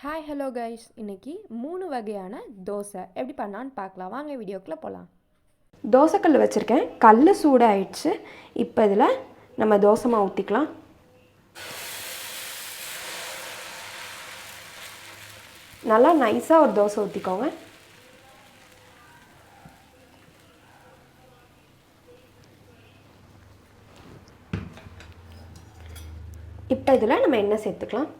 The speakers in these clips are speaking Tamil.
ஹாய் ஹலோ கைஸ், இன்றைக்கி 3 வகையான தோசை எப்படி பண்ணான்னு பார்க்கலாம். வாங்க வீடியோக்குள்ளே போகலாம். தோசைக்கல் வச்சுருக்கேன். கல் சூடாயிடுச்சு. இப்போ இதில் நம்ம தோசை மாவு ஊற்றிக்கலாம். நல்லா நைஸாக ஒரு தோசை ஊற்றிக்கோங்க. இப்போ இதில் நம்ம எண்ணெய் சேர்த்துக்கலாம்.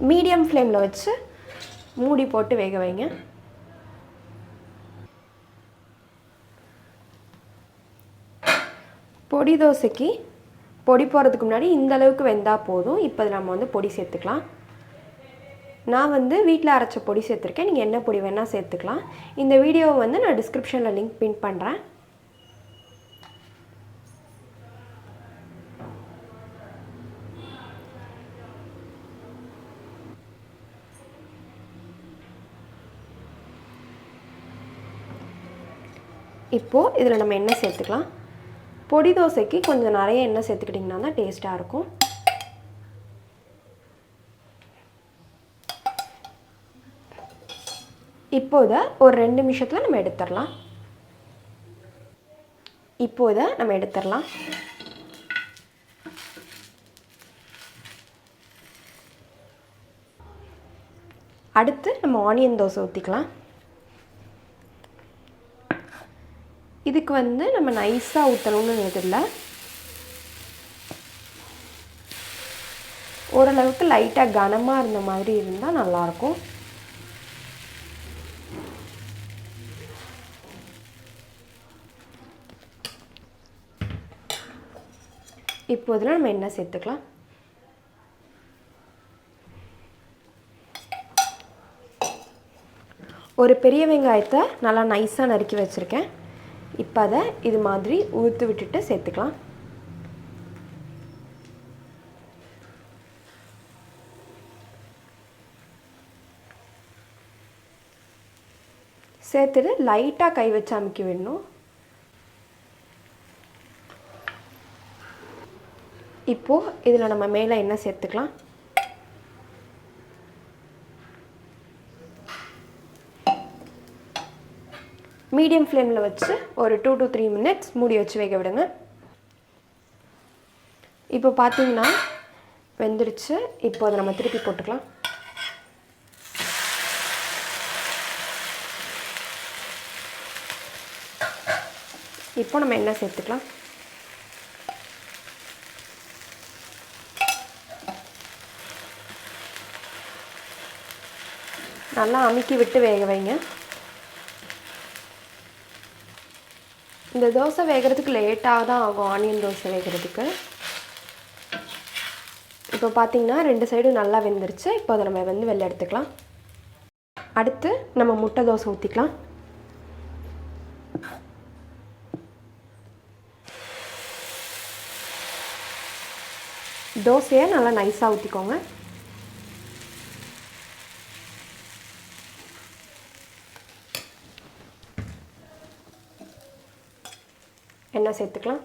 மீடியம் ஃப்ளேமில் வச்சு மூடி போட்டு வேக வைங்க. பொடி தோசைக்கு பொடி போடுறதுக்கு முன்னாடி இந்த அளவுக்கு வெந்தால் போதும். இப்போ நம்ம பொடி சேர்த்துக்கலாம். நான் வீட்டில் அரைச்ச பொடி சேர்த்துருக்கேன். நீங்கள் என்ன பொடி வேணால் சேர்த்துக்கலாம். இந்த வீடியோவை நான் டிஸ்கிரிப்ஷனில் லிங்க் பின் பண்ணுறேன். இப்போது இதில் நம்ம எண்ணெய் சேர்த்துக்கலாம். பொடி தோசைக்கு கொஞ்சம் நிறைய எண்ணெய் சேர்த்துக்கிட்டிங்கன்னா தான் டேஸ்ட்டாக இருக்கும். இப்போதை ஒரு 2 நிமிஷத்தில் நம்ம எடுத்துடலாம். அடுத்து நம்ம ஆனியன் தோசை ஊற்றிக்கலாம். இதுக்கு நம்ம நைஸாக ஊற்றணும்னு இல்லை, ஓரளவுக்கு லைட்டாக கனமாக இருந்த மாதிரி இருந்தால் நல்லாயிருக்கும். இப்போ இதில் நம்ம எண்ணெய் சேர்த்துக்கலாம். ஒரு பெரிய வெங்காயத்தை நல்லா நைஸாக நறுக்கி வச்சுருக்கேன். இப்போ அதை இது மாதிரி ஊற்றி விட்டுட்டு சேர்த்துக்கலாம். சேர்த்துட்டு லைட்டாக கை வச்சு அமுக்கி விடணும். இப்போது இதில் நம்ம மேலே எண்ணெய் சேர்த்துக்கலாம். மீடியம் ஃப்ளேமில் வச்சு ஒரு 2 to 3 மினிட்ஸ் மூடி வச்சு வேக விடுங்க. இப்போ பார்த்தீங்கன்னா வெந்துடுச்சு. இப்போ அதை நம்ம திருப்பி போட்டுக்கலாம். இப்போ நம்ம எண்ணெய் சேர்த்துக்கலாம். நல்லா அமுக்கி விட்டு வேக வைங்க. இந்த தோசை வேகிறதுக்கு லேட்டாக தான் ஆகும், ஆனியன் தோசை வேகிறதுக்கு. இப்போ பார்த்தீங்கன்னா 2 சைடும் நல்லா வெந்துருச்சு. இப்போ அதை நம்ம வெளில எடுத்துக்கலாம். அடுத்து நம்ம முட்டை தோசை ஊற்றிக்கலாம். தோசையை நல்லா நைஸாக ஊற்றிக்கோங்க. எண்ணெய் சேர்த்துக்கலாம்.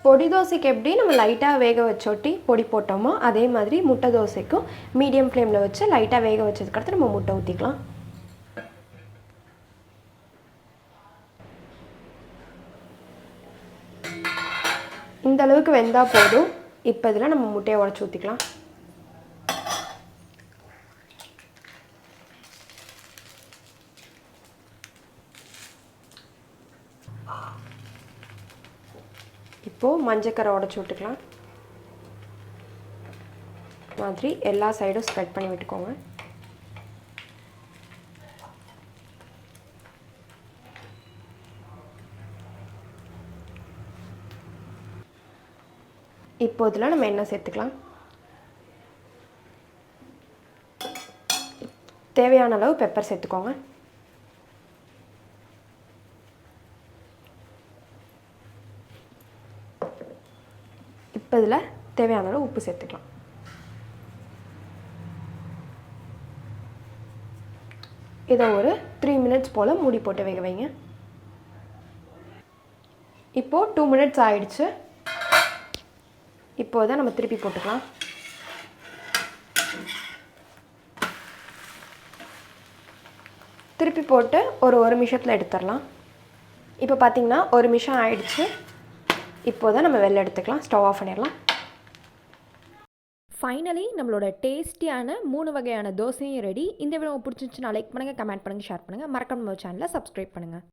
பொடி தோசைக்கு எப்படி நம்ம லைட்டாக வேக வச்சோட்டி பொடி போட்டோமோ அதே மாதிரி முட்டை தோசைக்கும் மீடியம் ஃப்ளேமில் வச்சு லைட்டாக வேக வச்சதுக்கடுத்து நம்ம முட்டை ஊற்றிக்கலாம். இந்த அளவுக்கு வெந்தால் போதும். இப்போ இதில் நம்ம முட்டையை உடச்சி ஊற்றிக்கலாம். இப்போது மஞ்சக்கரை உடச்சி விட்டுக்கலாம். மாதிரி எல்லா சைடும் ஸ்ப்ரெட் பண்ணி விட்டுக்கோங்க. இப்போ இதில் நம்ம எண்ணெய் சேர்த்துக்கலாம். தேவையான அளவு பெப்பர் சேர்த்துக்கோங்க. இப்போ இதில் தேவையான அளவு உப்பு சேர்த்துக்கலாம். இதை ஒரு 3 மினிட்ஸ் போல் மூடி போட்டு வேக வைங்க. இப்போது 2 மினிட்ஸ் ஆயிடுச்சு. இப்போது தான் நம்ம திருப்பி போட்டுக்கலாம். திருப்பி போட்டு ஒரு நிமிஷத்தில் எடுத்துடலாம். இப்போ பார்த்திங்கன்னா 1 நிமிஷம் ஆயிடுச்சு. இப்போது தான் நம்ம வெளில எடுத்துக்கலாம். ஸ்டவ் ஆஃப் பண்ணிடலாம். ஃபைனலி நம்மளோட டேஸ்டியான 3 வகையான தோசையும் ரெடி. இந்த வீடியோ பிடிச்சிருந்துச்சுன்னா லைக் பண்ணுங்கள், கமெண்ட் பண்ணுங்கள், ஷேர் பண்ணுங்கள். மறக்காம நம்ம சேனலை சப்ஸ்கிரைப் பண்ணுங்கள்.